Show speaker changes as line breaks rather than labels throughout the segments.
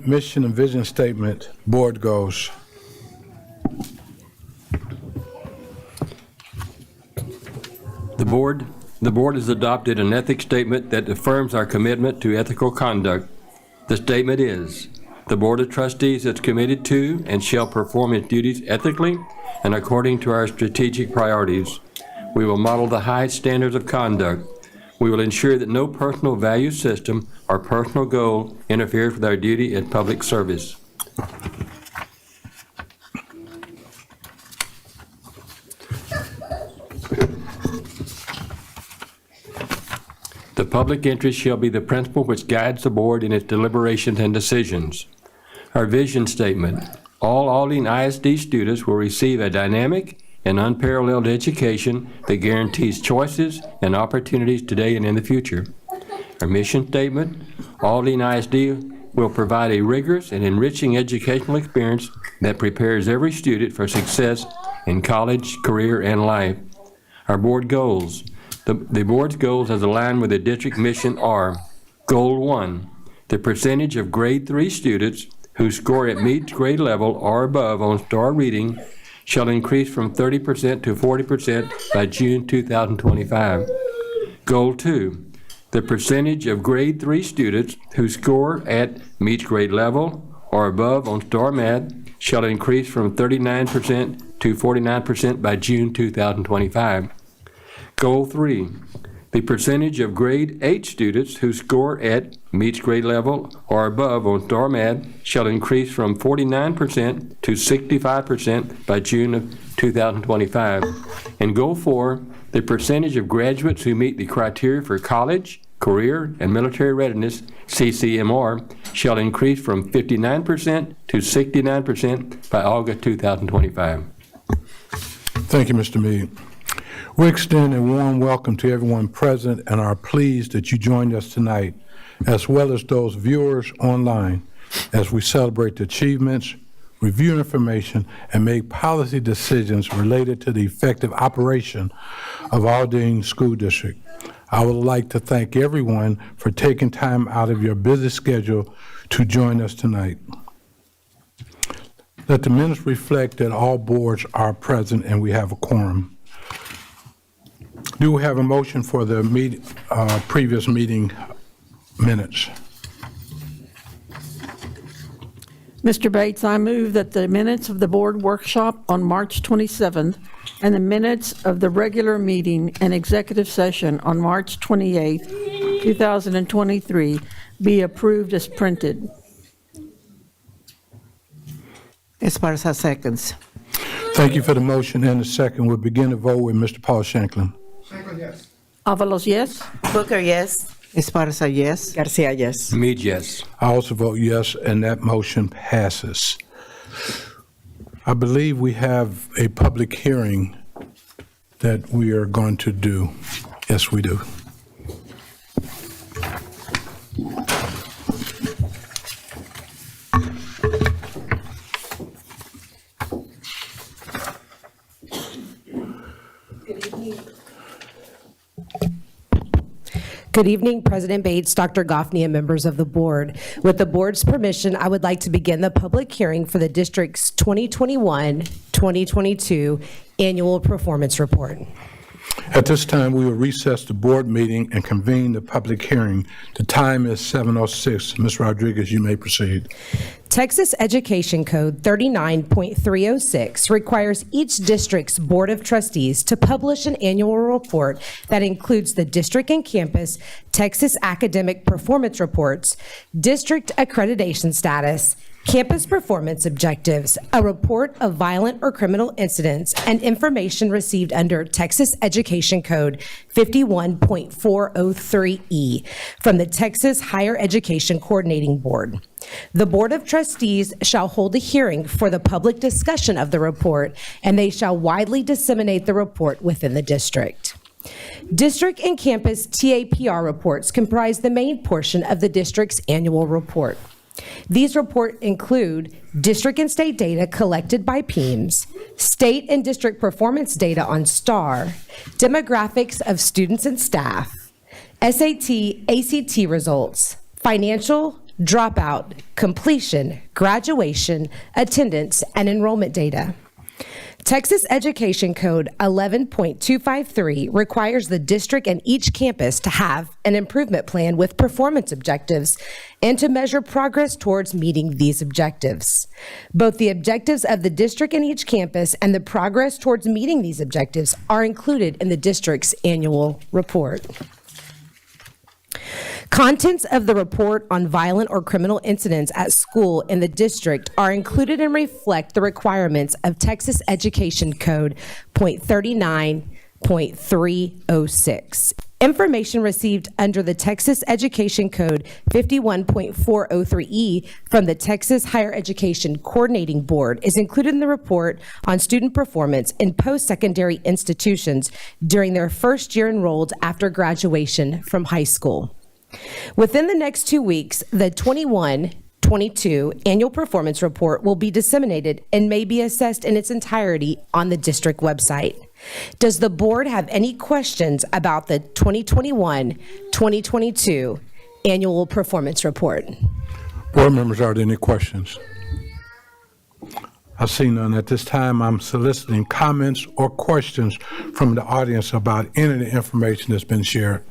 mission and vision statement, board goals.
The board has adopted an ethics statement that affirms our commitment to ethical conduct. The statement is, the Board of Trustees is committed to and shall perform its duties ethically and according to our strategic priorities. We will model the highest standards of conduct. We will ensure that no personal value system or personal goal interferes with our duty at public service. The public interest shall be the principle which guides the board in its deliberations and decisions. Our vision statement, all Aldine ISD students will receive a dynamic and unparalleled education that guarantees choices and opportunities today and in the future. Our mission statement, Aldine ISD will provide a rigorous and enriching educational experience that prepares every student for success in college, career, and life. Our board goals. The board's goals as aligned with the district mission are: Goal 1, the percentage of grade 3 students who score at meets grade level or above on STAR reading shall increase from 30% to 40% by June 2025. Goal 2, the percentage of grade 3 students who score at meets grade level or above on STAR Math shall increase from 39% to 49% by June 2025. Goal 3, the percentage of grade 8 students who score at meets grade level or above on STAR Math shall increase from 49% to 65% by June of 2025. And Goal 4, the percentage of graduates who meet the criteria for college, career, and military readiness, CCMR, shall increase from 59% to 69% by August 2025.
Thank you, Mr. Meade. We extend a warm welcome to everyone present and are pleased that you joined us tonight, as well as those viewers online, as we celebrate the achievements, review information, and make policy decisions related to the effective operation of Aldine School District. I would like to thank everyone for taking time out of your busy schedule to join us tonight. Let the minutes reflect that all boards are present and we have a quorum. Do we have a motion for the previous meeting minutes?
Mr. Bates, I move that the minutes of the board workshop on March 27th and the minutes of the regular meeting and executive session on March 28th, 2023 be approved as printed.
Esparza seconds.
Thank you for the motion and the second. We'll begin the vote with Mr. Paul Shanklin.
Shanklin, yes.
Avalos, yes.
Booker, yes.
Esparza, yes.
Garcia, yes.
Meade, yes.
I also vote yes, and that motion passes. I believe we have a public hearing that we are going to do. Yes, we do.
Good evening, President Bates, Dr. Goffney, and members of the board. With the board's permission, I would like to begin the public hearing for the district's 2021-2022 annual performance report.
At this time, we will recess the board meeting and convene the public hearing. The time is 7:06. Ms. Rodriguez, you may proceed.
Texas Education Code 39.306 requires each district's Board of Trustees to publish an annual report that includes the district and campus Texas academic performance reports, district accreditation status, campus performance objectives, a report of violent or criminal incidents, and information received under Texas Education Code 51.403E from the Texas Higher Education Coordinating Board. The Board of Trustees shall hold a hearing for the public discussion of the report, and they shall widely disseminate the report within the district. District and campus TAPR reports comprise the main portion of the district's annual report. These reports include district and state data collected by PEAMS, state and district performance data on STAR, demographics of students and staff, SAT, ACT results, financial, dropout, completion, graduation, attendance, and enrollment data. Texas Education Code 11.253 requires the district and each campus to have an improvement plan with performance objectives and to measure progress towards meeting these objectives. Both the objectives of the district and each campus and the progress towards meeting these objectives are included in the district's annual report. Contents of the report on violent or criminal incidents at school in the district are included and reflect the requirements of Texas Education Code .39.306. Information received under the Texas Education Code 51.403E from the Texas Higher Education Coordinating Board is included in the report on student performance in post-secondary institutions during their first year enrolled after graduation from high school. Within the next 2 weeks, the 21-22 annual performance report will be disseminated and may be assessed in its entirety on the district website. Does the board have any questions about the 2021-2022 annual performance report?
Board members, are there any questions? I see none. At this time, I'm soliciting comments or questions from the audience about any of the information that's been shared.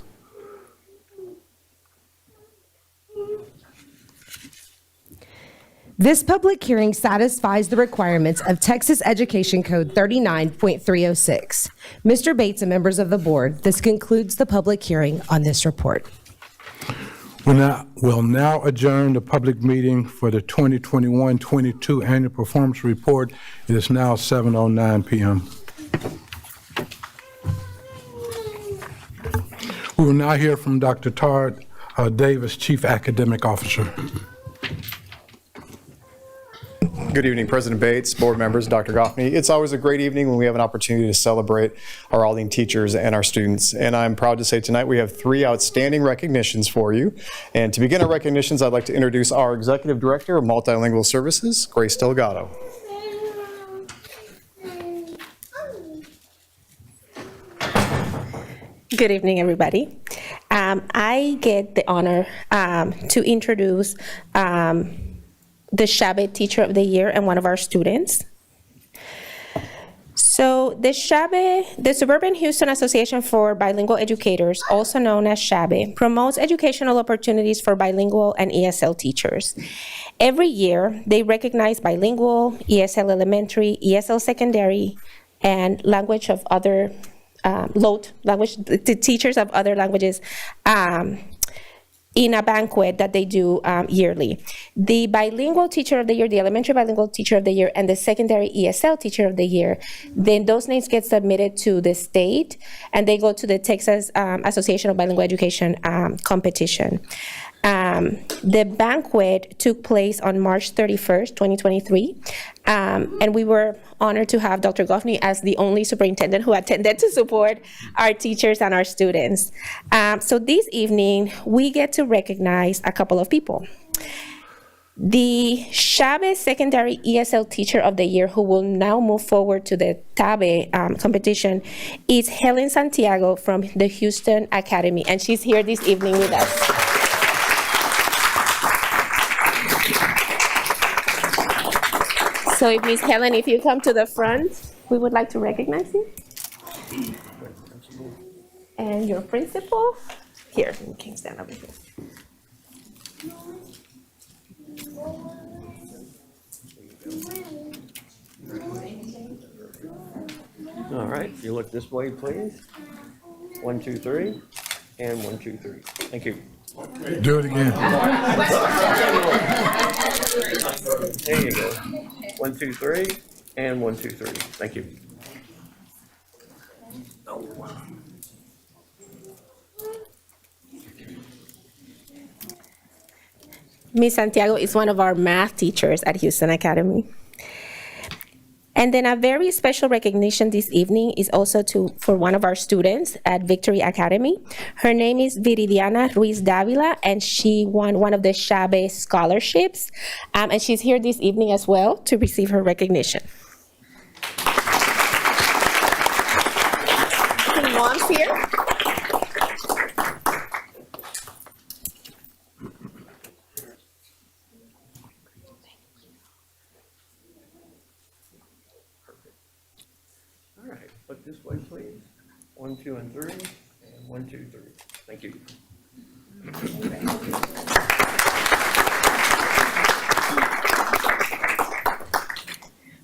This public hearing satisfies the requirements of Texas Education Code 39.306. Mr. Bates and members of the board, this concludes the public hearing on this report.
We'll now adjourn the public meeting for the 2021-22 annual performance report. It is now 7:09 p.m. We will now hear from Dr. Todd Davis, Chief Academic Officer.
Good evening, President Bates, board members, Dr. Goffney. It's always a great evening when we have an opportunity to celebrate our Aldine teachers and our students. And I'm proud to say tonight we have 3 outstanding recognitions for you. And to begin our recognitions, I'd like to introduce our Executive Director of Multilingual Services, Grace Delgado.
Good evening, everybody. I get the honor to introduce the Shabbat Teacher of the Year and one of our students. So the Shabbat, the Suburban Houston Association for Bilingual Educators, also known as Shabbat, promotes educational opportunities for bilingual and ESL teachers. Every year, they recognize bilingual, ESL elementary, ESL secondary, and language of other, the teachers of other languages in a banquet that they do yearly. The bilingual teacher of the year, the elementary bilingual teacher of the year, and the secondary ESL teacher of the year, then those names get submitted to the state, and they go to the Texas Association of Bilingual Education competition. The banquet took place on March 31st, 2023, and we were honored to have Dr. Goffney as the only superintendent who attended to support our teachers and our students. So this evening, we get to recognize a couple of people. The Shabbat Secondary ESL Teacher of the Year, who will now move forward to the TABE competition, is Helen Santiago from the Houston Academy, and she's here this evening with us. So if Ms. Helen, if you come to the front, we would like to recognize you. And your principal, here, you can stand over here.
All right, you look this way, please. 1, 2, 3, and 1, 2, 3. Thank you.
Do it again.
There you go. 1, 2, 3, and 1, 2, 3. Thank you.
Ms. Santiago is one of our math teachers at Houston Academy. And then a very special recognition this evening is also for one of our students at Victory Academy. Her name is Viridiana Ruiz Davila, and she won one of the Shabbat scholarships. And she's here this evening as well to receive her recognition. Mom's here.
Look this way, please. 1, 2, and 3, and 1, 2, 3. Thank you.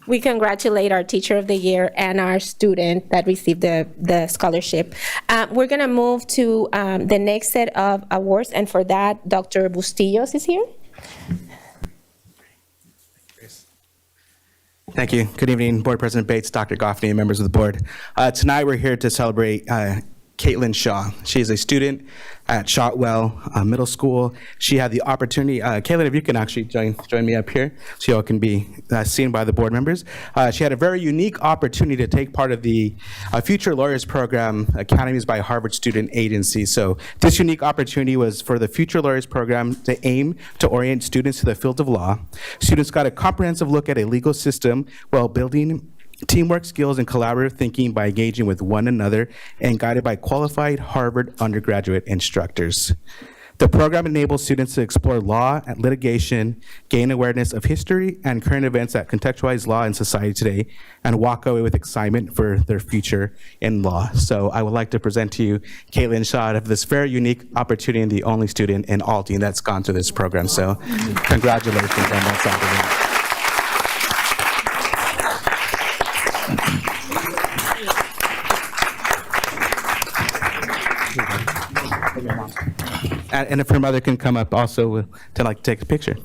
We congratulate our Teacher of the Year and our student that received the scholarship. We're going to move to the next set of awards, and for that, Dr. Bustillos is here.
Thank you. Good evening, Board President Bates, Dr. Goffney, and members of the board. Tonight, we're here to celebrate Caitlin Shaw. She is a student at Shotwell Middle School. She had the opportunity, Caitlin, if you can actually join me up here so you all can be seen by the board members. She had a very unique opportunity to take part of the Future Lawyers Program, Academies by Harvard Student Agency. So this unique opportunity was for the Future Lawyers Program to aim to orient students to the field of law. Students got a comprehensive look at a legal system while building teamwork skills and collaborative thinking by engaging with one another and guided by qualified Harvard undergraduate instructors. The program enables students to explore law and litigation, gain awareness of history and current events that contextualize law in society today, and walk away with excitement for their future in law. So I would like to present to you Caitlin Shaw of this very unique opportunity and the only student in Aldine that's gone through this program. So congratulations on that side. And if her mother can come up also to take a picture.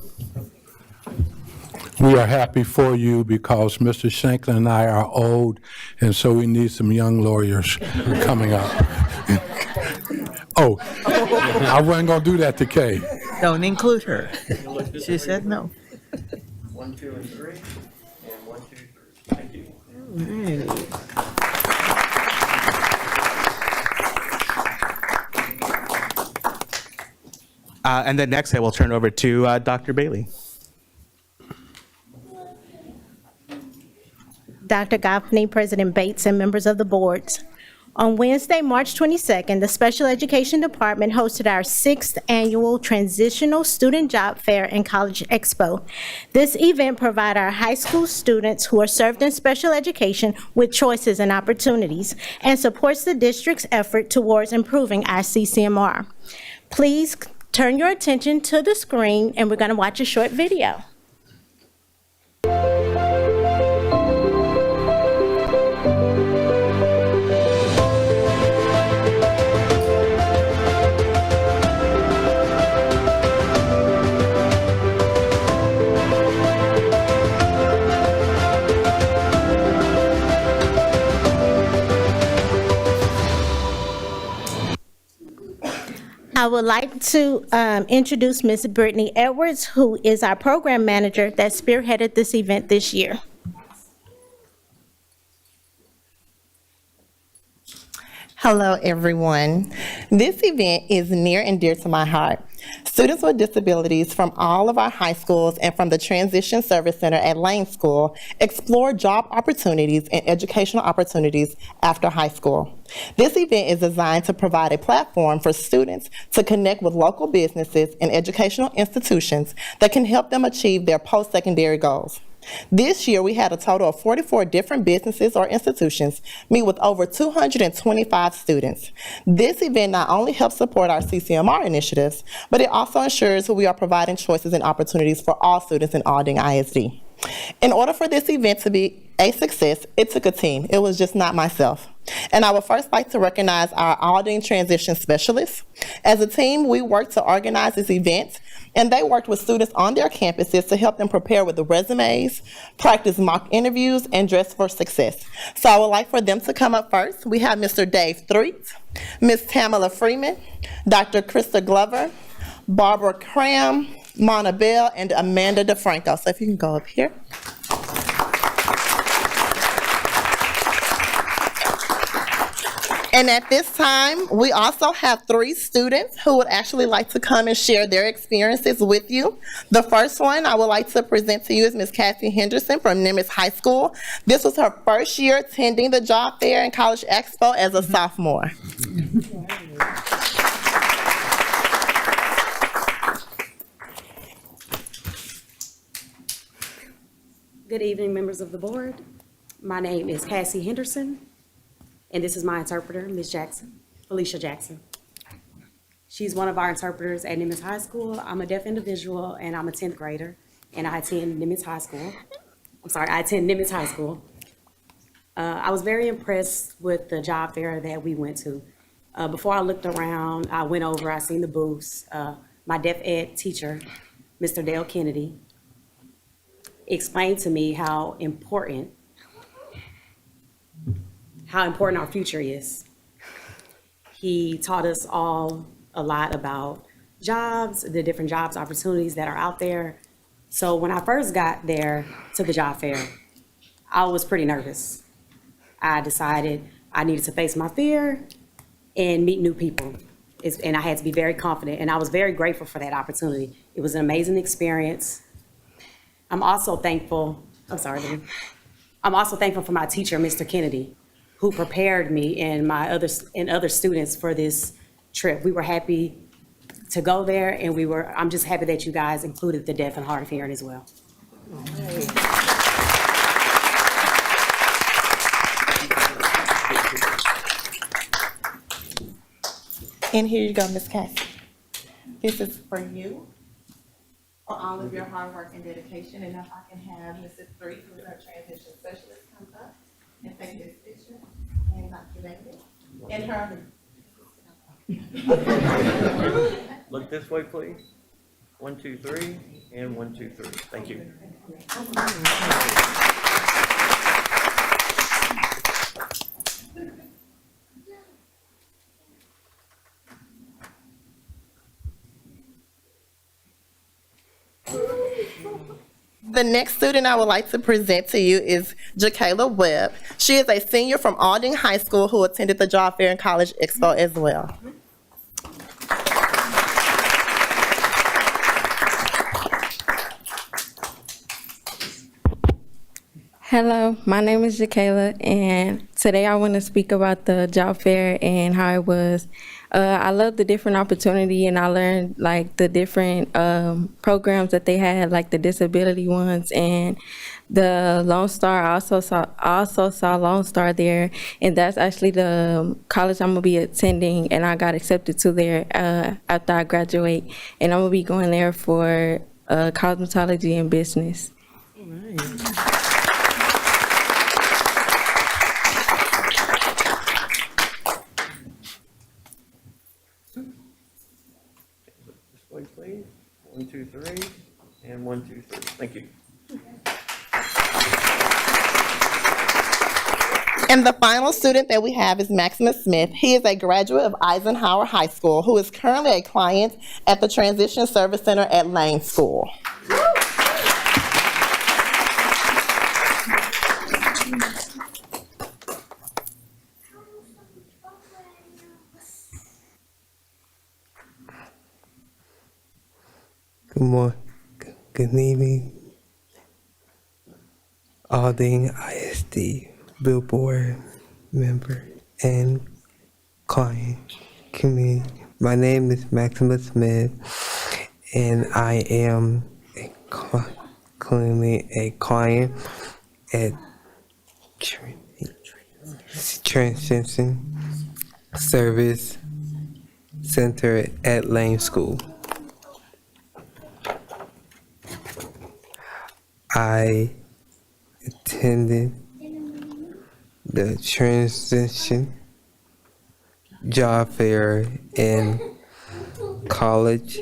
We are happy for you because Mr. Shanklin and I are old, and so we need some young lawyers coming up. Oh, I wasn't going to do that to Kay.
Don't include her. She said no.
1, 2, and 3, and 1, 2, 3. Thank you.
And then next I will turn over to Dr. Bailey.
Dr. Goffney, President Bates, and members of the boards. On Wednesday, March 22nd, the Special Education Department hosted our 6th annual Transitional Student Job Fair and College Expo. This event provides our high school students who are served in special education with choices and opportunities and supports the district's effort towards improving our CCMR. Please turn your attention to the screen, and we're going to watch a short video. I would like to introduce Ms. Brittany Edwards, who is our program manager that spearheaded this event this year.
Hello, everyone. This event is near and dear to my heart. Students with disabilities from all of our high schools and from the Transition Service Center at Lane School explore job opportunities and educational opportunities after high school. This event is designed to provide a platform for students to connect with local businesses and educational institutions that can help them achieve their post-secondary goals. This year, we had a total of 44 different businesses or institutions meet with over 225 students. This event not only helps support our CCMR initiatives, but it also ensures that we are providing choices and opportunities for all students in Aldine ISD. In order for this event to be a success, it took a team. It was just not myself. And I would first like to recognize our Aldine Transition Specialists. As a team, we worked to organize this event, and they worked with students on their campuses to help them prepare with the resumes, practice mock interviews, and dress for success. So I would like for them to come up first. We have Mr. Dave Threet, Ms. Tamala Freeman, Dr. Krista Glover, Barbara Cram, Mona Bell, and Amanda DeFranco. So if you can go up here. And at this time, we also have 3 students who would actually like to come and share their experiences with you. The first one I would like to present to you is Ms. Cassie Henderson from Nimitz High School. This was her first year attending the Job Fair and College Expo as a sophomore.
Good evening, members of the board. My name is Cassie Henderson. And this is my interpreter, Ms. Jackson, Felicia Jackson. She's one of our interpreters at Nimitz High School. I'm a deaf individual, and I'm a 10th grader, and I attend Nimitz High School. I attend Nimitz High School. I was very impressed with the job fair that we went to. Before I looked around, I went over, I seen the booths. My deaf ed teacher, Mr. Dale Kennedy, explained to me how important our future is. He taught us all a lot about jobs, the different jobs opportunities that are out there. So when I first got there to the job fair, I was pretty nervous. I decided I needed to face my fear and meet new people. And I had to be very confident, and I was very grateful for that opportunity. It was an amazing experience. I'm also thankful for my teacher, Mr. Kennedy, who prepared me and other students for this trip. We were happy to go there, and I'm just happy that you guys included the deaf and hard of hearing as well.
And here you go, Ms. Cassie. This is for you, for all of your hard work and dedication. And if I can have Mrs. Three, who is our transition specialist, come up and take this picture and document it. And her.
Look this way, please. 1, 2, 3, and 1, 2, 3. Thank you.
The next student I would like to present to you is Jakayla Webb. She is a senior from Aldine High School who attended the Job Fair and College Expo as well.
Hello, my name is Jakayla, and today I want to speak about the job fair and how it was. I love the different opportunity, and I learned like the different programs that they had, like the disability ones and the Lone Star. I also saw Lone Star there, and that's actually the college I'm gonna be attending, and I got accepted to there after I graduate, and I'm gonna be going there for cosmetology and business.
All right. Please. 1, 2, 3, and 1, 2, 3. Thank you.
And the final student that we have is Maximus Smith. He is a graduate of Eisenhower High School who is currently a client at the Transition Service Center at Lane School.
Good morning, good evening. Aldine ISD Billboard member and client community. My name is Maximus Smith, and I am currently a client at Transition Service Center at Lane School. I attended the Transition Job Fair and College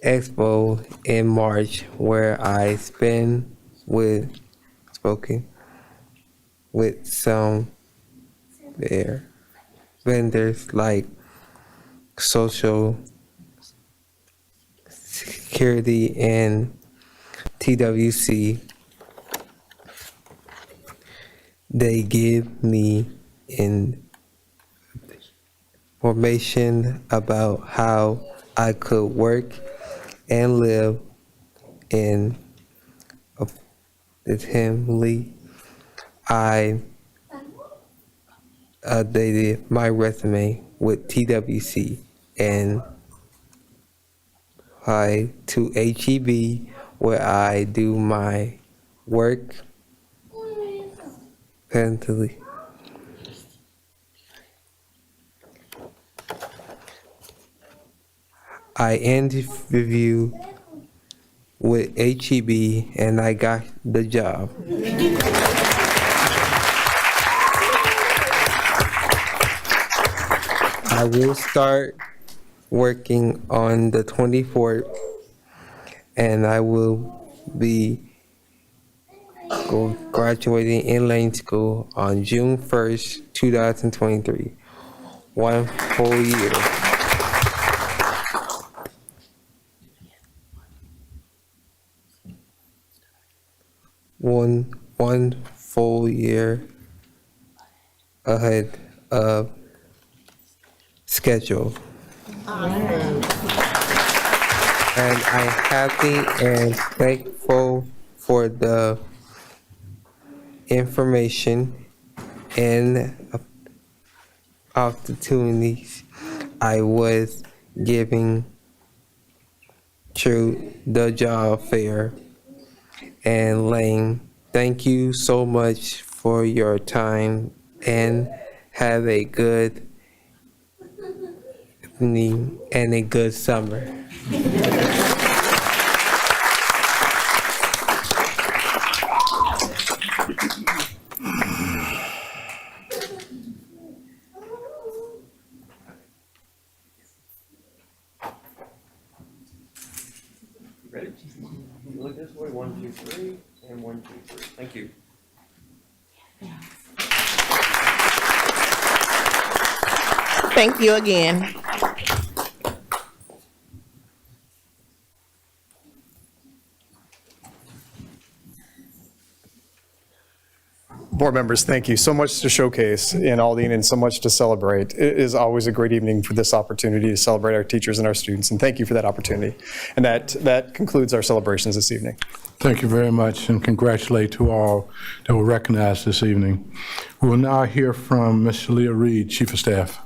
Expo in March, where I spoken with some there vendors like Social Security and TWC. They give me information about how I could work and live in a family. I updated my resume with TWC and applied to HEB, where I do my work currently. I interviewed with HEB and I got the job. I will start working on the 24th, and I will be graduating in Lane School on June 1st, 2023. 1 full year. One full year ahead of schedule. And I'm happy and thankful for the information and opportunities I was giving through the job fair. And Lane, thank you so much for your time and have a good evening and a good summer.
Ready? You look this way, 1, 2, 3, and 1, 2, 3. Thank you.
Thank you again.
Board members, thank you. So much to showcase in Aldine and so much to celebrate. It is always a great evening for this opportunity to celebrate our teachers and our students, and thank you for that opportunity. And that concludes our celebrations this evening.
Thank you very much, and congratulate to all that were recognized this evening. We will now hear from Ms. Shalia Reed, Chief of Staff.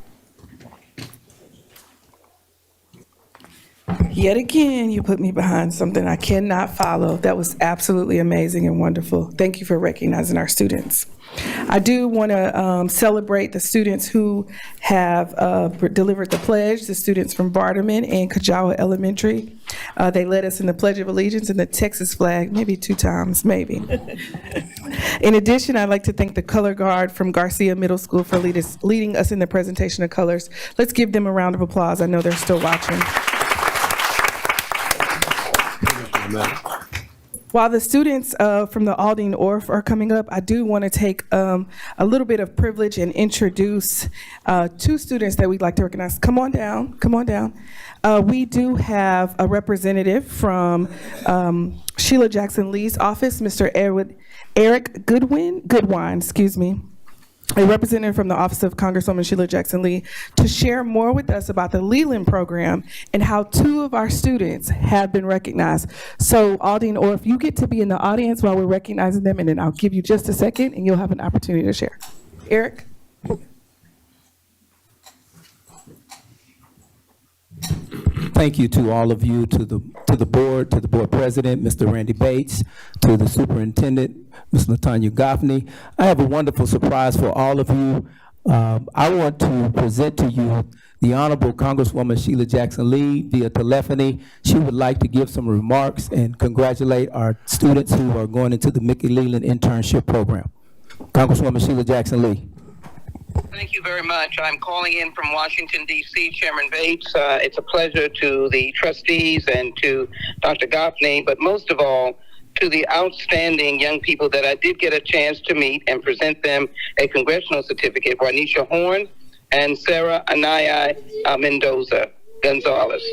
Yet again, you put me behind something I cannot follow. That was absolutely amazing and wonderful. Thank you for recognizing our students. I do want to celebrate the students who have delivered the pledge, the students from Vardaman and Kajawa Elementary. They led us in the Pledge of Allegiance and the Texas flag, maybe 2 times, maybe. In addition, I'd like to thank the color guard from Garcia Middle School for leading us in the presentation of colors. Let's give them a round of applause. I know they're still watching. While the students from the Aldine ORF are coming up, I do want to take a little bit of privilege and introduce 2 students that we'd like to recognize. Come on down, come on down. We do have a representative from Sheila Jackson Lee's office, Mr. Eric Goodwine, excuse me. A representative from the Office of Congresswoman Sheila Jackson Lee to share more with us about the Leland program and how 2 of our students have been recognized. So Aldine, or if you get to be in the audience while we're recognizing them, and then I'll give you just a second and you'll have an opportunity to share. Eric?
Thank you to all of you, to the board, to the board president, Mr. Randy Bates, to the superintendent, Ms. Latanya Goffney. I have a wonderful surprise for all of you. I want to present to you the Honorable Congresswoman Sheila Jackson Lee via telephony. She would like to give some remarks and congratulate our students who are going into the Mickey Leland internship program. Congresswoman Sheila Jackson Lee.
Thank you very much. I'm calling in from Washington, D.C., Chairman Bates. It's a pleasure to the trustees and to Dr. Goffney, but most of all, to the outstanding young people that I did get a chance to meet and present them a congressional certificate, Juanisha Horn and Sarah Anaya Mendoza Gonzalez.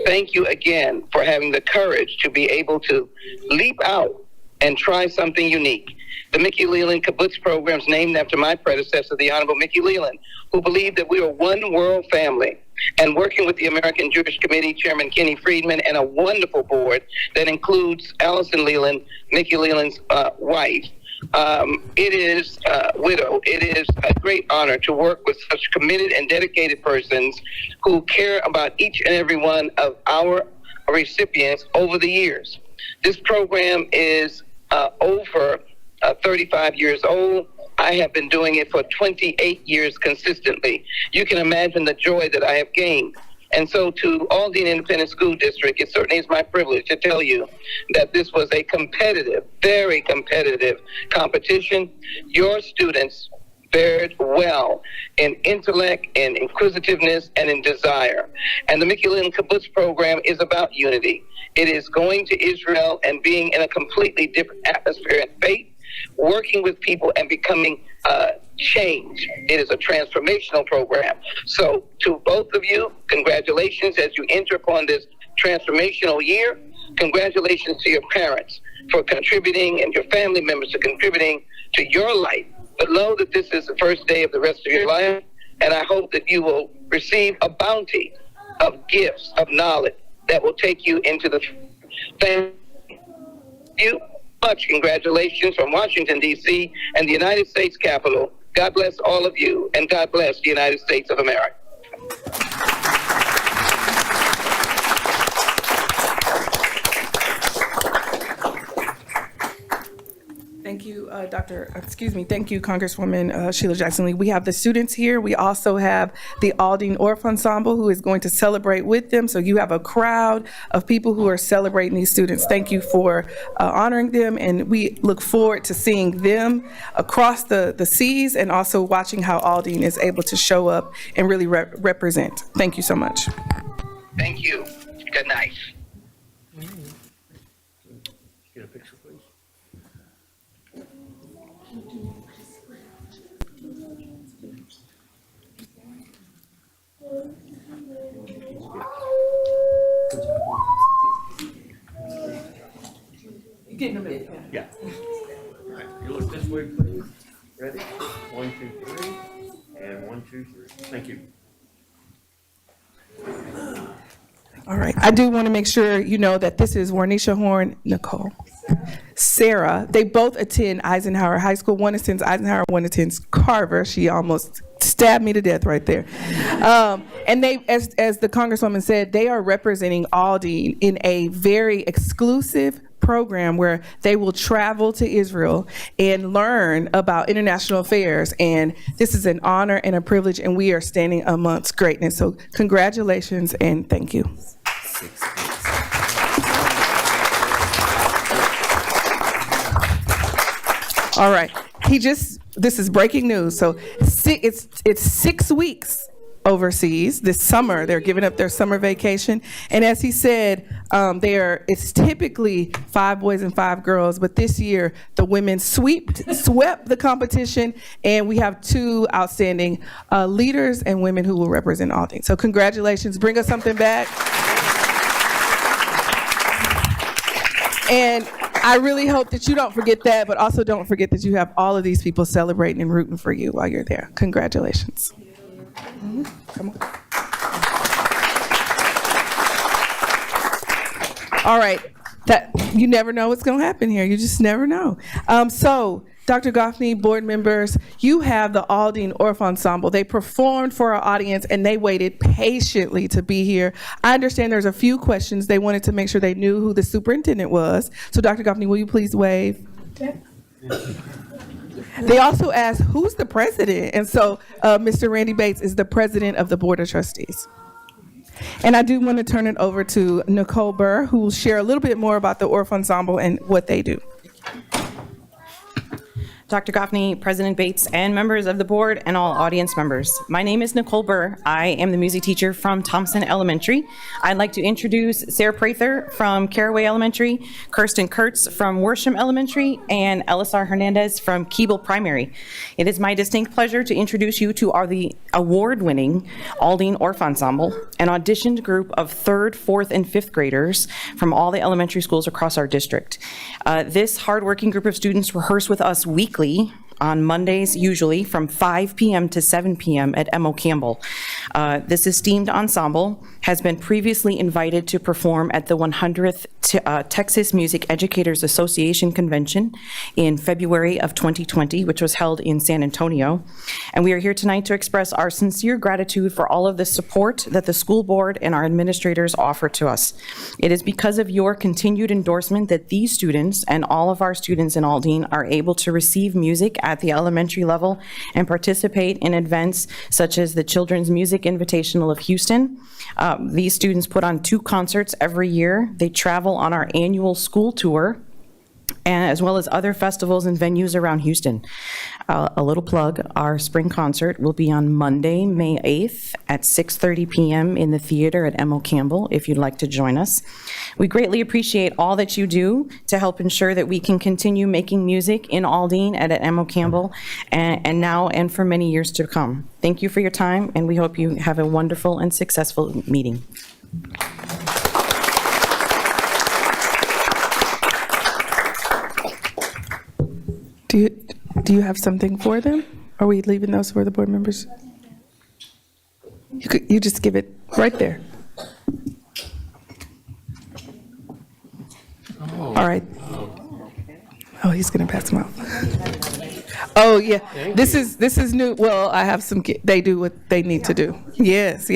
Thank you again for having the courage to be able to leap out and try something unique. The Mickey Leland Kibbutz program is named after my predecessor, the Honorable Mickey Leland, who believed that we are one world family. And working with the American Jewish Committee, Chairman Kenny Friedman, and a wonderful board that includes Allison Leland, Mickey Leland's wife, it is widow. It is a great honor to work with such committed and dedicated persons who care about each and every one of our recipients over the years. This program is over 35 years old. I have been doing it for 28 years consistently. You can imagine the joy that I have gained And so to Aldine Independent School District, it certainly is my privilege to tell you that this was a competitive, very competitive competition. Your students fared well in intellect and inquisitiveness and in desire. And the Mickey Lynn Kibbutz program is about unity. It is going to Israel and being in a completely different atmosphere and faith, working with people and becoming change. It is a transformational program. So to both of you, congratulations as you enter upon this transformational year. Congratulations to your parents for contributing and your family members for contributing to your life. But know that this is the first day of the rest of your life, and I hope that you will receive a bounty of gifts, of knowledge that will take you into the family. You much congratulations from Washington, D.C. and the United States Capitol. God bless all of you, and God bless the United States of America.
Thank you, thank you, Congresswoman Sheila Jackson-Lee. We have the students here. We also have the Aldine Orff Ensemble who is going to celebrate with them. So you have a crowd of people who are celebrating these students. Thank you for honoring them, and we look forward to seeing them across the seas and also watching how Aldine is able to show up and really represent. Thank you so much.
Thank you. Good night.
Get a picture, please.
You getting a bit?
Yeah. All right, you look this way, please. Ready? 1, 2, 3, and 1, 2, 3. Thank you.
All right. I do want to make sure you know that this is Warnisha Horn, Nicole, Sarah. They both attend Eisenhower High School. One attends Eisenhower, one attends Carver. She almost stabbed me to death right there. And they, as the Congresswoman said, they are representing Aldine in a very exclusive program where they will travel to Israel and learn about international affairs. And this is an honor and a privilege, and we are standing amongst greatness. So congratulations and thank you. All right. This is breaking news. So it's 6 weeks overseas this summer. They're giving up their summer vacation. And as he said, it's typically 5 boys and 5 girls, but this year the women swept the competition, and we have 2 outstanding leaders and women who will represent Aldine. So congratulations. Bring us something back. And I really hope that you don't forget that, but also don't forget that you have all of these people celebrating and rooting for you while you're there. Congratulations. Come on. All right. You never know what's going to happen here. You just never know. So, Dr. Goffney, board members, you have the Aldine Orff Ensemble. They performed for our audience, and they waited patiently to be here. I understand there's a few questions. They wanted to make sure they knew who the superintendent was. So, Dr. Goffney, will you please wave? They also asked, who's the president? And so Mr. Randy Bates is the president of the Board of Trustees. And I do want to turn it over to Nicole Burr, who will share a little bit more about the Orff Ensemble and what they do.
Dr. Goffney, President Bates, and members of the board and all audience members. My name is Nicole Burr. I am the music teacher from Thompson Elementary. I'd like to introduce Sarah Prather from Caraway Elementary, Kirsten Kurtz from Worsham Elementary, and Elisar Hernandez from Keeble Primary. It is my distinct pleasure to introduce you to the award-winning Aldine Orff Ensemble, an auditioned group of 3rd, 4th, and 5th graders from all the elementary schools across our district. This hardworking group of students rehearse with us weekly on Mondays, usually from 5 p.m. to 7 p.m. at M.O. Campbell. This esteemed ensemble has been previously invited to perform at the 100th Texas Music Educators Association Convention in February of 2020, which was held in San Antonio. And we are here tonight to express our sincere gratitude for all of the support that the school board and our administrators offer to us. It is because of your continued endorsement that these students and all of our students in Aldine are able to receive music at the elementary level and participate in events such as the Children's Music Music Invitational of Houston. These students put on 2 concerts every year. They travel on our annual school tour, and as well as other festivals and venues around Houston. A little plug, our spring concert will be on Monday, May 8th at 6:30 p.m. in the theater at M.O. Campbell, if you'd like to join us. We greatly appreciate all that you do to help ensure that we can continue making music in Aldine and at M.O. Campbell, and now and for many years to come. Thank you for your time, and we hope you have a wonderful and successful meeting.
Do you have something for them? Are we leaving those for the board members? You just give it right there. All right. Oh, he's gonna pass them out. Oh, yeah, this is new. Well, I have some, they do what they need to do. Yes.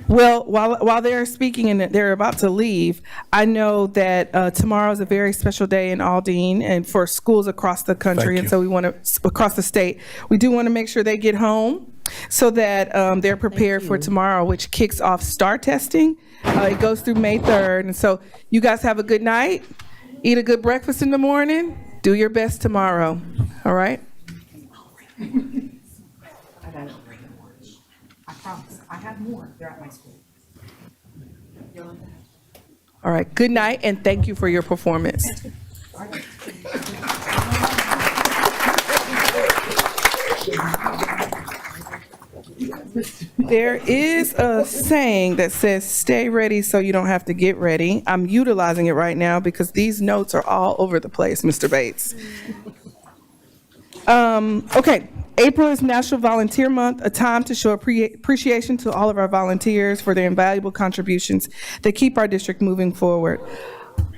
Well, while they're speaking and they're about to leave, I know that tomorrow is a very special day in Aldine and for schools across the country. And so we want to, across the state, we do want to make sure they get home so that they're prepared for tomorrow, which kicks off STAR testing. It goes through May 3rd. And so you guys have a good night. Eat a good breakfast in the morning. Do your best tomorrow. All right?
I promise. I have more. They're at my school.
All right. Good night, and thank you for your performance. There is a saying that says, stay ready so you don't have to get ready. I'm utilizing it right now because these notes are all over the place, Mr. Bates. Okay. April is National Volunteer Month, a time to show appreciation to all of our volunteers for their invaluable contributions that keep our district moving forward.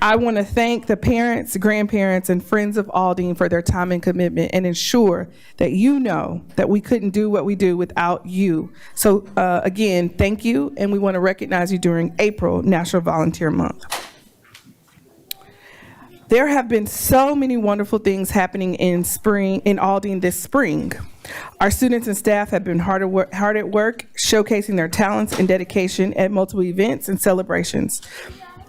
I want to thank the parents, grandparents, and friends of Aldine for their time and commitment and ensure that you know that we couldn't do what we do without you. So again, thank you, and we want to recognize you during April National Volunteer Month. There have been so many wonderful things happening in Aldine this spring. Our students and staff have been hard at work, showcasing their talents and dedication at multiple events and celebrations.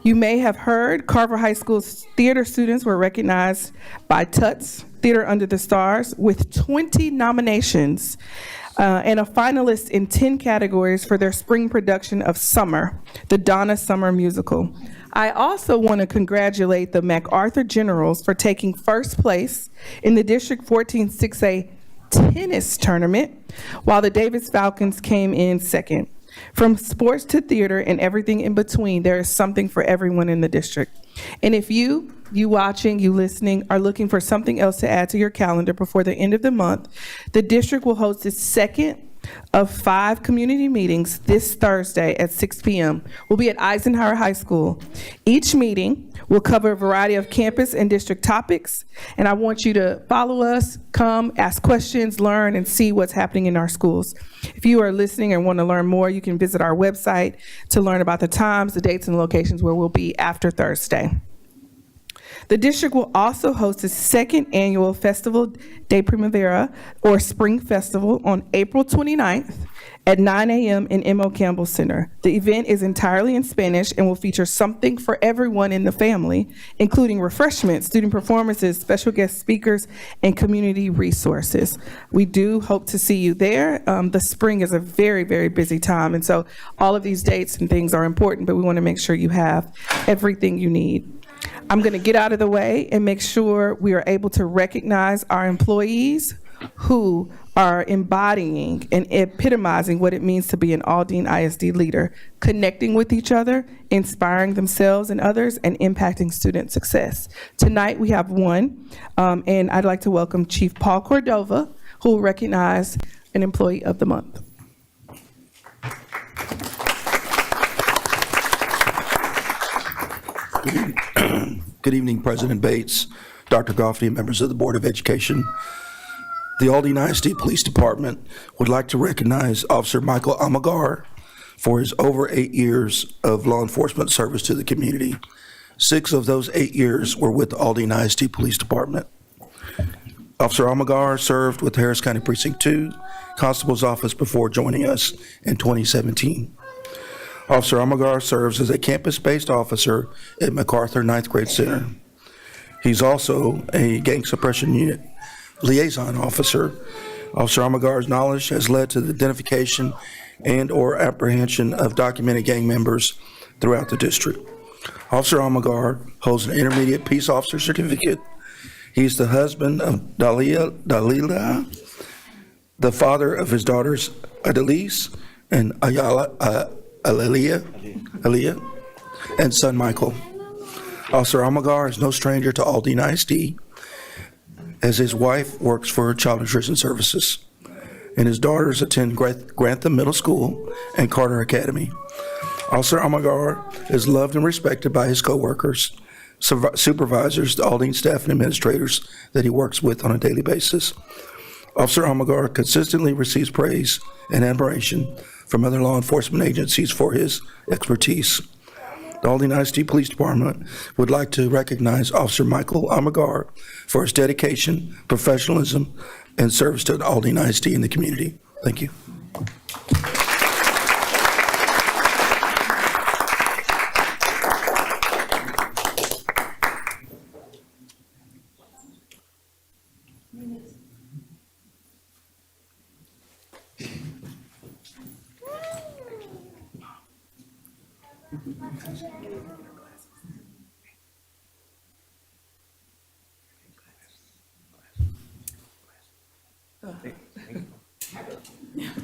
You may have heard Carver High School's theater students were recognized by Tuts Theater Under the Stars with 20 nominations and a finalist in 10 categories for their spring production of Summer, the Donna Summer musical. I also want to congratulate the MacArthur Generals for taking first place in the District 14 6A tennis tournament, while the Davis Falcons came in second. From sports to theater and everything in between, there is something for everyone in the district. And if you watching, you listening, are looking for something else to add to your calendar before the end of the month, the district will host its second of 5 community meetings this Thursday at 6 p.m. We'll be at Eisenhower High School. Each meeting will cover a variety of campus and district topics, and I want you to follow us, come, ask questions, learn, and see what's happening in our schools. If you are listening and want to learn more, you can visit our website to learn about the times, the dates, and locations where we'll be after Thursday. The district will also host its second annual Festival de Primavera, or Spring Festival, on April 29th at 9 a.m. in M.O. Campbell Center. The event is entirely in Spanish and will feature something for everyone in the family, including refreshments, student performances, special guest speakers, and community resources. We do hope to see you there. The spring is a very, very busy time, and so all of these dates and things are important, but we want to make sure you have everything you need. I'm going to get out of the way and make sure we are able to recognize our employees who are embodying and epitomizing what it means to be an Aldine ISD leader, connecting with each other, inspiring themselves and others, and impacting student success. Tonight we have one, and I'd like to welcome Chief Paul Cordova, who will recognize an Employee of the Month.
Good evening, President Bates, Dr. Goffney, and members of the Board of Education. The Aldine ISD Police Department would like to recognize Officer Michael Amagar for his over 8 years of law enforcement service to the community. 6 of those 8 years were with the Aldine ISD Police Department. Officer Almagar served with Harris County Precinct 2 Constable's Office before joining us in 2017. Officer Almagar serves as a campus-based officer at MacArthur Ninth Grade Center. He's also a gang suppression unit liaison officer. Officer Almagar's knowledge has led to the identification and/or apprehension of documented gang members throughout the district. Officer Almagar holds an intermediate peace officer certificate. He's the husband of Dalila, the father of his daughters Adelise and Aaliyah, and son Michael. Officer Almagar is no stranger to Aldine ISD, as his wife works for Child Nutrition Services, and his daughters attend Grantham Middle School and Carter Academy. Officer Almagar is loved and respected by his coworkers, supervisors, the Aldine staff, and administrators that he works with on a daily basis. Officer Almagar consistently receives praise and admiration from other law enforcement agencies for his expertise. The Aldine ISD Police Department would like to recognize Officer Michael Almagar for his dedication, professionalism, and service to the Aldine ISD and the community. Thank you.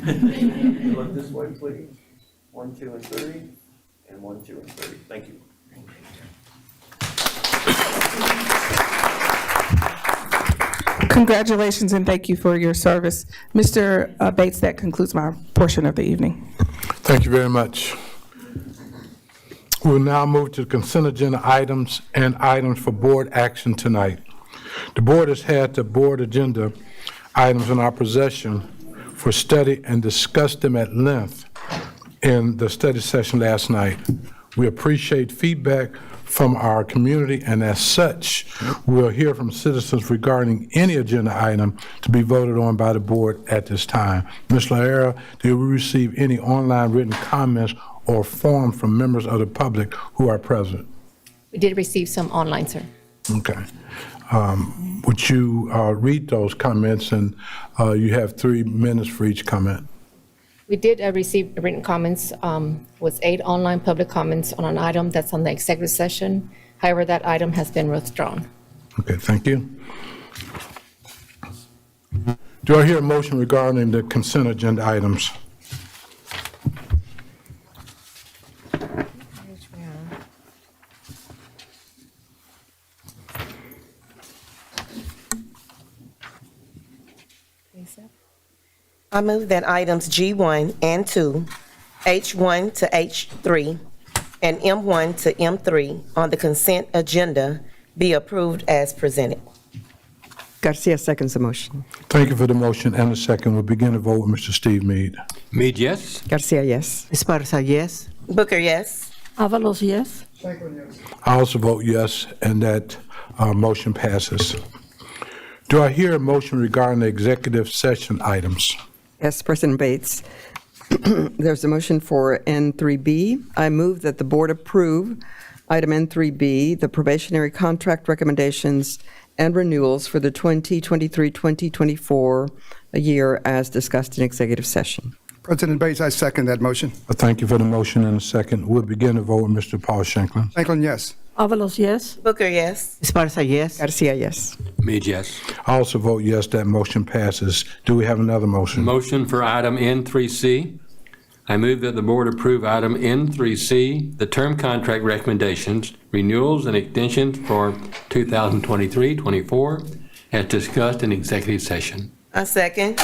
Look this way, please. 1, 2, and 3, and 1, 2, and 3. Thank you.
Congratulations and thank you for your service. Mr. Bates, that concludes my portion of the evening.
Thank you very much. We'll now move to the consent agenda items and items for board action tonight. The board has had the board agenda items in our possession for study and discussed them at length in the study session last night. We appreciate feedback from our community, and as such, we'll hear from citizens regarding any agenda item to be voted on by the board at this time. Ms. Laera, did we receive any online written comments or forms from members of the public who are present?
We did receive some online, sir.
Okay. Would you read those comments, and you have 3 minutes for each comment?
We did receive written comments, with 8 online public comments on an item that's on the executive session. However, that item has been withdrawn.
Okay, thank you. Do I hear a motion regarding the consent agenda items?
I move that items G1 and 2, H1 to H3, and M1 to M3 on the consent agenda be approved as presented.
Garcia seconds the motion.
Thank you for the motion and the second. We'll begin to vote with Mr. Steve Meade.
Meade, yes.
Garcia, yes.
Esparza, yes.
Booker, yes.
Avalos, yes.
I also vote yes, and that motion passes. Do I hear a motion regarding the executive session items?
Yes, President Bates. There's a motion for N3B. I move that the board approve item N3B, the probationary contract recommendations and renewals for the 2023-2024 year as discussed in executive session.
President Bates, I second that motion.
Thank you for the motion and the second. We'll begin to vote with Mr. Paul Shanklin.
Shanklin, yes.
Avalos, yes.
Booker, yes.
Esparza, yes.
Garcia, yes.
Meade, yes.
I also vote yes, that motion passes. Do we have another motion?
Motion for item N3C. I move that the board approve item N3C, the term contract recommendations, renewals and extensions for 2023-24, as discussed in executive session.
I second.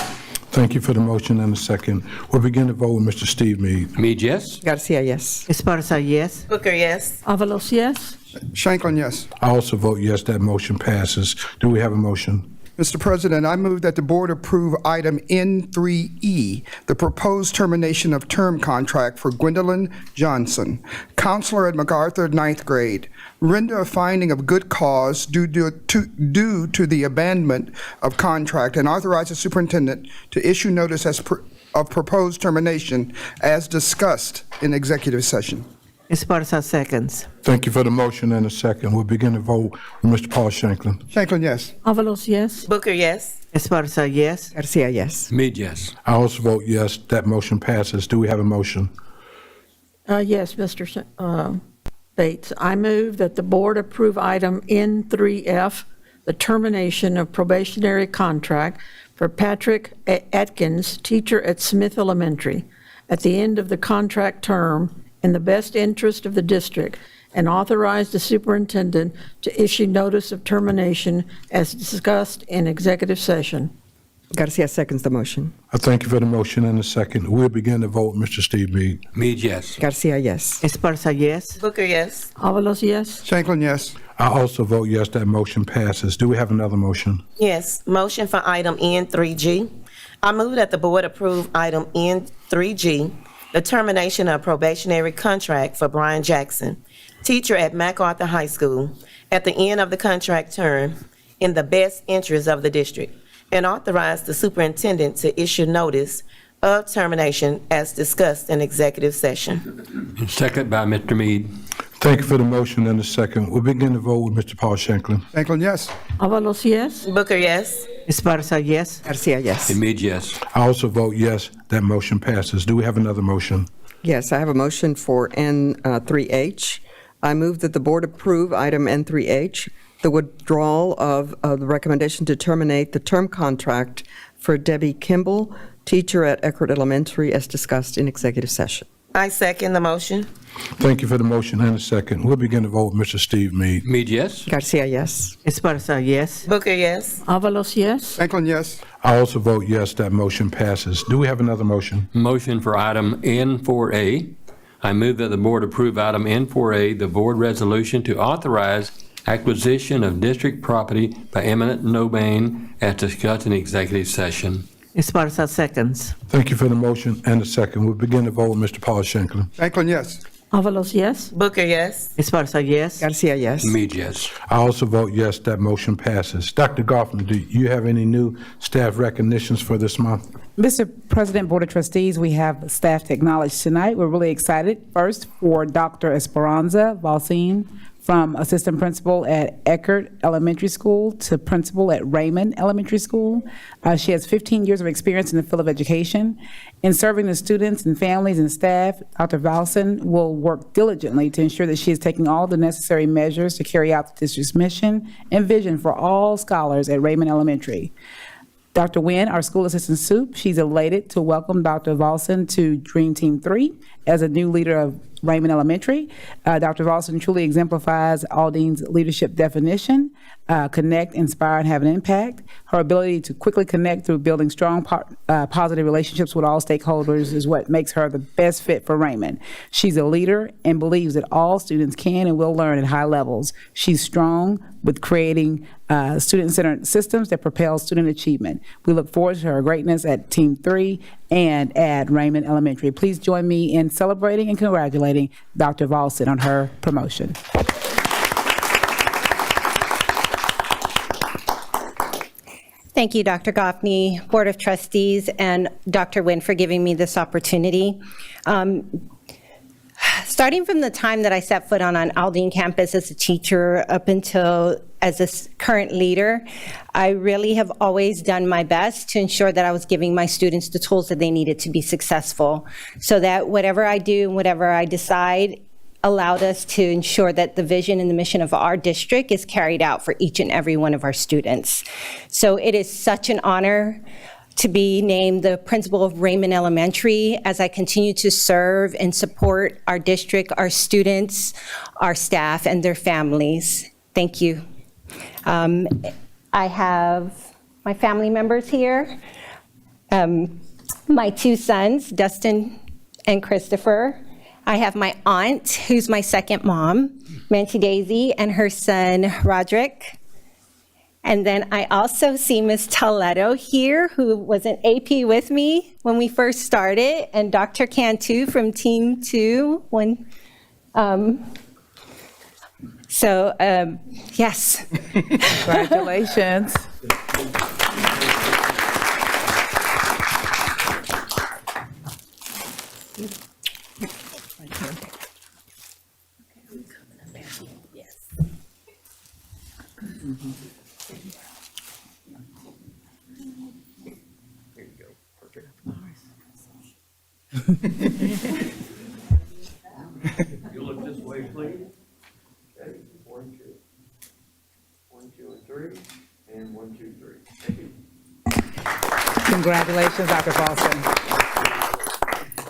Thank you for the motion and the second. We'll begin to vote with Mr. Steve Meade.
Meade, yes.
Garcia, yes.
Esparza, yes.
Booker, yes.
Avalos, yes.
Shanklin, yes.
I also vote yes, that motion passes. Do we have a motion?
Mr. President, I move that the board approve item N3E, the proposed termination of term contract for Gwendolyn Johnson, counselor at MacArthur 9th grade. Render a finding of good cause due to the abandonment of contract and authorize the superintendent to issue notice of proposed termination as discussed in executive session.
Esparza seconds.
Thank you for the motion and a second. We'll begin to vote with Mr. Paul Shanklin.
Shanklin, yes.
Avalos, yes.
Booker, yes.
Esparza, yes.
Garcia, yes.
Mead, yes.
I also vote yes. That motion passes. Do we have a motion?
Yes, Mr. Bates. I move that the board approve item N3F, the termination of probationary contract for Patrick Atkins, teacher at Smith Elementary, at the end of the contract term in the best interest of the district, and authorize the superintendent to issue notice of termination as discussed in executive session.
Garcia seconds the motion.
I thank you for the motion and a second. We'll begin to vote, Mr. Steve Mead.
Mead, yes.
Garcia, yes.
Esparza, yes.
Booker, yes.
Avalos, yes.
Shanklin, yes.
I also vote yes. That motion passes. Do we have another motion?
Yes, motion for item N3G. I move that the board approve item N3G, the termination of probationary contract for Brian Jackson, teacher at MacArthur High School, at the end of the contract term in the best interest of the district, and authorize the superintendent to issue notice of termination as discussed in executive session.
And second by Mr. Mead.
Thank you for the motion and a second. We'll begin to vote with Mr. Paul Shanklin.
Shanklin, yes.
Avalos, yes.
Booker, yes.
Esparza, yes.
Garcia, yes.
And Mead, yes.
I also vote yes. That motion passes. Do we have another motion?
Yes, I have a motion for N3H. I move that the board approve item N3H, the withdrawal of the recommendation to terminate the term contract for Debbie Kimball, teacher at Eckerd Elementary, as discussed in executive session.
I second the motion.
Thank you for the motion and a second. We'll begin to vote with Mr. Steve Mead.
Mead, yes.
Garcia, yes.
Esparza, yes.
Booker, yes.
Avalos, yes.
Shanklin, yes.
I also vote yes. That motion passes. Do we have another motion?
Motion for item N4A. I move that the board approve item N4A, the board resolution to authorize acquisition of district property by eminent domain as discussed in executive session.
Esparza seconds.
Thank you for the motion and a second. We'll begin to vote with Mr. Paul Shanklin.
Shanklin, yes.
Avalos, yes.
Booker, yes.
Esparza, yes.
Garcia, yes.
Mead, yes.
I also vote yes. That motion passes. Dr. Goffman, do you have any new staff recognitions for this month?
Mr. President, Board of Trustees, we have staff to acknowledge tonight. We're really excited. First, for Dr. Esperanza Valcine, from assistant principal at Eckerd Elementary School to principal at Raymond Elementary School. She has 15 years of experience in the field of education. In serving the students and families and staff, Dr. Valcine will work diligently to ensure that she is taking all the necessary measures to carry out the district's mission and vision for all scholars at Raymond Elementary. Dr. Nguyen, our school assistant soup, she's elated to welcome Dr. Valcine to Dream Team 3 as a new leader of Raymond Elementary. Dr. Valcine truly exemplifies Aldine's leadership definition, connect, inspire, and have an impact. Her ability to quickly connect through building strong, positive relationships with all stakeholders is what makes her the best fit for Raymond. She's a leader and believes that all students can and will learn at high levels. She's strong with creating student-centered systems that propel student achievement. We look forward to her greatness at Team 3 and at Raymond Elementary. Please join me in celebrating and congratulating Dr. Valcine on her promotion.
Thank you, Dr. Goffney, Board of Trustees, and Dr. Nguyen for giving me this opportunity. Starting from the time that I set foot on Aldine campus as a teacher up until as a current leader, I really have always done my best to ensure that I was giving my students the tools that they needed to be successful, so that whatever I do and whatever I decide allowed us to ensure that the vision and the mission of our district is carried out for each and every one of our students. So it is such an honor to be named the principal of Raymond Elementary as I continue to serve and support our district, our students, our staff, and their families. Thank you. I have my family members here. My two sons, Dustin and Christopher. I have my aunt, who's my second mom, Manti Daisy, and her son, Roderick.
And then I also see Ms. Toledo here, who was an AP with me when we first started, and Dr. Cantu from Team 2. Yes.
Congratulations.
You look this way, please. Okay, 1, 2. 1, 2, and 3. And 1, 2, 3. Thank you.
Congratulations, Dr. Paulson.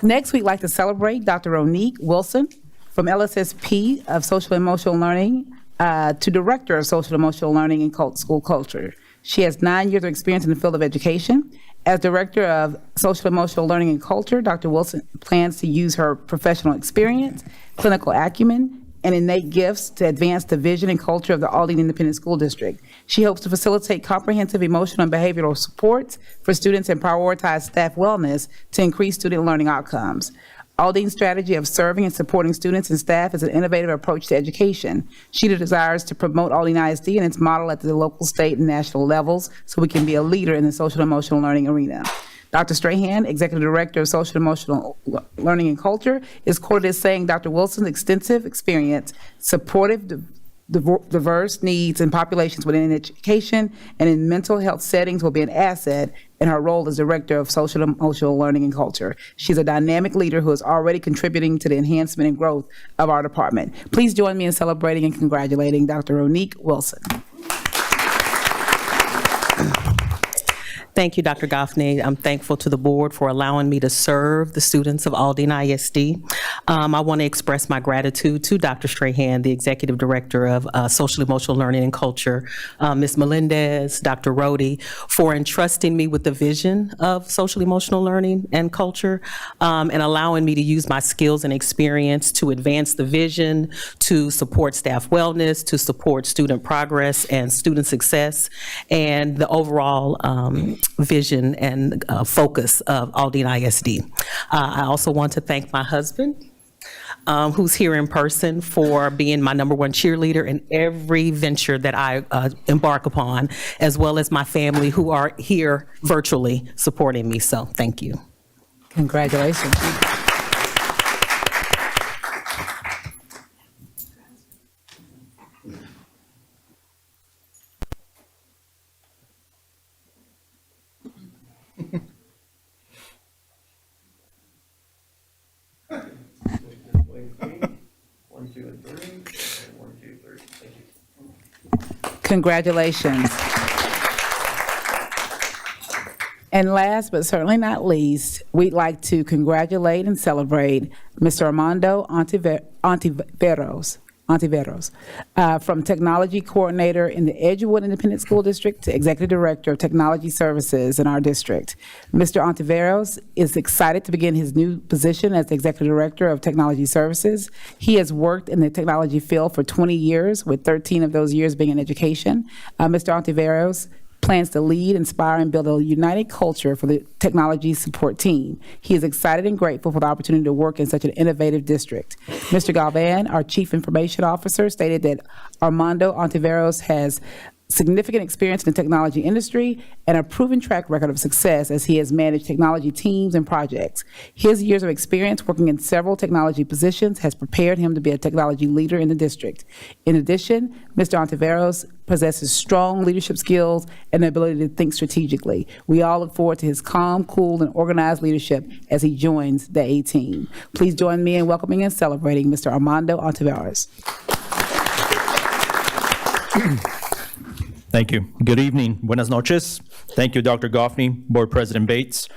Next, we'd like to celebrate Dr. Ronique Wilson from LSSP of Social Emotional Learning to Director of Social Emotional Learning and School Culture. She has 9 years of experience in the field of education. As Director of Social Emotional Learning and Culture, Dr. Wilson plans to use her professional experience, clinical acumen, and innate gifts to advance the vision and culture of the Aldine Independent School District. She hopes to facilitate comprehensive emotional and behavioral supports for students and prioritize staff wellness to increase student learning outcomes. Aldine's strategy of serving and supporting students and staff is an innovative approach to education. She desires to promote Aldine ISD and its model at the local, state, and national levels so we can be a leader in the social and emotional learning arena. Dr. Strahan, Executive Director of Social and Emotional Learning and Culture, is quoted as saying Dr. Wilson's extensive experience, supportive, diverse needs and populations within education and in mental health settings will be an asset in her role as Director of Social and Emotional Learning and Culture. She's a dynamic leader who is already contributing to the enhancement and growth of our department. Please join me in celebrating and congratulating Dr. Ronique Wilson.
Thank you, Dr. Goffney. I'm thankful to the board for allowing me to serve the students of Aldine ISD. I want to express my gratitude to Dr. Strahan, the Executive Director of Social Emotional Learning and Culture, Ms. Melendez, Dr. Rohde, for entrusting me with the vision of social emotional learning and culture, and allowing me to use my skills and experience to advance the vision, to support staff wellness, to support student progress and student success, and the overall vision and focus of Aldine ISD. I also want to thank my husband, who's here in person, for being my #1 cheerleader in every venture that I embark upon, as well as my family who are here virtually supporting me. So thank you.
Congratulations. Congratulations. And last but certainly not least, we'd like to congratulate and celebrate Mr. Armando Ontiveros, from Technology Coordinator in the Edgewood Independent School District to Executive Director of Technology Services in our district. Mr. Ontiveros is excited to begin his new position as the Executive Director of Technology Services. He has worked in the technology field for 20 years, with 13 of those years being in education. Mr. Ontiveros plans to lead, inspire, and build a united culture for the technology support team. He is excited and grateful for the opportunity to work in such an innovative district. Mr. Galvan, our Chief Information Officer, stated that Armando Ontiveros has significant experience in the technology industry and a proven track record of success as he has managed technology teams and projects. His years of experience working in several technology positions has prepared him to be a technology leader in the district. In addition, Mr. Ontiveros possesses strong leadership skills and the ability to think strategically. We all look forward to his calm, cool, and organized leadership as he joins the A team. Please join me in welcoming and celebrating Mr. Armando Ontiveros.
Thank you. Good evening. Buenas noches. Thank you, Dr. Goffney, Board President Bates,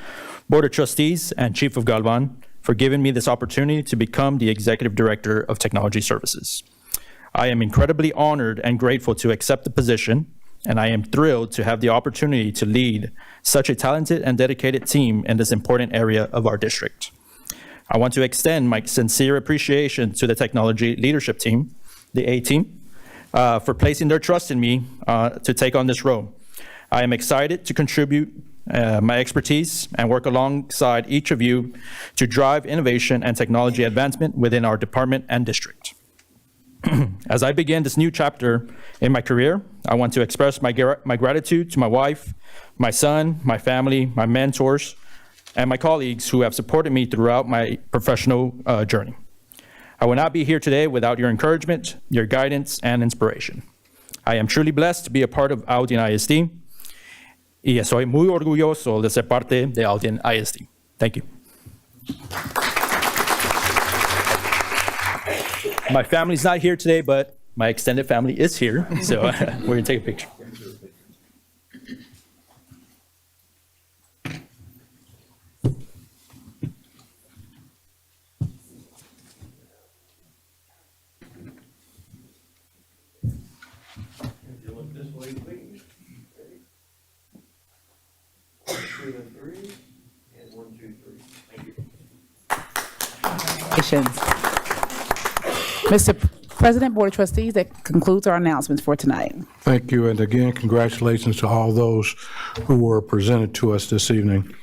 Board of Trustees, and Chief of Galvan for giving me this opportunity to become the Executive Director of Technology Services. I am incredibly honored and grateful to accept the position, and I am thrilled to have the opportunity to lead such a talented and dedicated team in this important area of our district. I want to extend my sincere appreciation to the technology leadership team, the A team, for placing their trust in me to take on this role. I am excited to contribute my expertise and work alongside each of you to drive innovation and technology advancement within our department and district. As I begin this new chapter in my career, I want to express my gratitude to my wife, my son, my family, my mentors, and my colleagues who have supported me throughout my professional journey. I would not be here today without your encouragement, your guidance, and inspiration. I am truly blessed to be a part of Aldine ISD, y soy muy orgulloso de ser parte de Aldine ISD. Thank you. My family's not here today, but my extended family is here, so we're going to take a picture.
Mr. President, Board of Trustees, that concludes our announcements for tonight.
Thank you, and again, congratulations to all those who were presented to us this evening.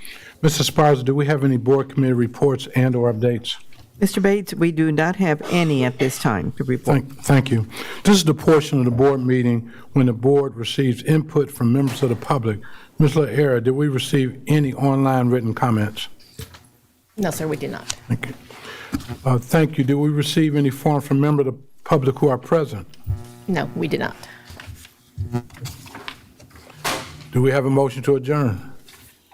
Mr. Sparza, do we have any board committee reports and/or updates?
Mr. Bates, we do not have any at this time to report.
Thank you. This is the portion of the board meeting when the board receives input from members of the public. Ms. LaEra, did we receive any online written comments?
No, sir, we did not.
Thank you. Thank you. Did we receive any form from members of the public who are present?
No, we did not.
Do we have a motion to adjourn?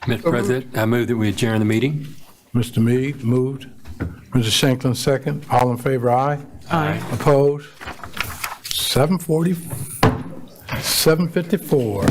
Mr. President, I move that we adjourn the meeting.
Mr. Meade moved. Mr. Shanklin second. All in favor, aye?
Aye.
Opposed? 754.